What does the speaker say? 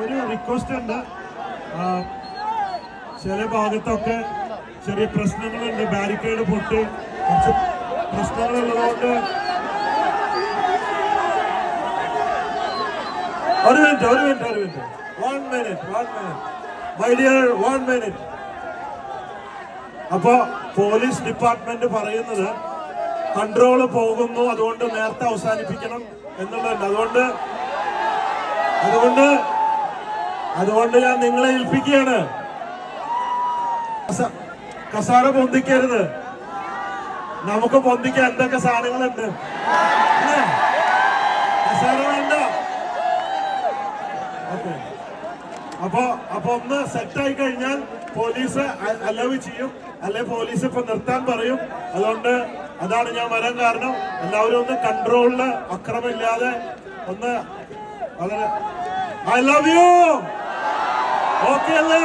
ഒരു റിക്വസ്റ്റ് ഉണ്ട്. ചില ഭാഗത്തൊക്കെ ചെറിയ പ്രശ്നങ്ങളുണ്ട്, ബാരിക്കേഡ് പൊട്ടി കുറച്ച് പ്രശ്നങ്ങളുള്ളതുകൊണ്ട് ഒരു മിനിറ്റ് മൈ ഡിയർ 1 മിനിറ്റ്. അപ്പൊ പോലീസ് ഡിപ്പാർട്ട്മെന്റ് പറയുന്നത് കൺട്രോള് പോകുന്നു, അതുകൊണ്ട് നേരത്തെ അവസാനിപ്പിക്കണം എന്നുള്ളതുണ്ട്. അതുകൊണ്ട് ഞാൻ നിങ്ങളെ ഏൽപ്പിക്കുകയാണ്. കസാര പൊന്തിക്കരുത്, നമുക്ക് പൊന്തിക്കാൻ എന്തൊക്കെ സാധനങ്ങളുണ്ട്. കസാര വേണ്ട. അപ്പൊ ഒന്ന് സെറ്റായി കഴിഞ്ഞാൽ പോലീസ് അലവ് ചെയ്യും, അല്ലെ പോലീസ് ഇപ്പൊ നിർത്താൻ പറയും. അതുകൊണ്ട് അതാണ് ഞാൻ വരാൻ കാരണം. എല്ലാവരും ഒന്ന് കൺട്രോളില്, അക്രമമില്ലാതെ ഒന്ന് വളരെ. I love you. ഓക്കെ അല്ലേ?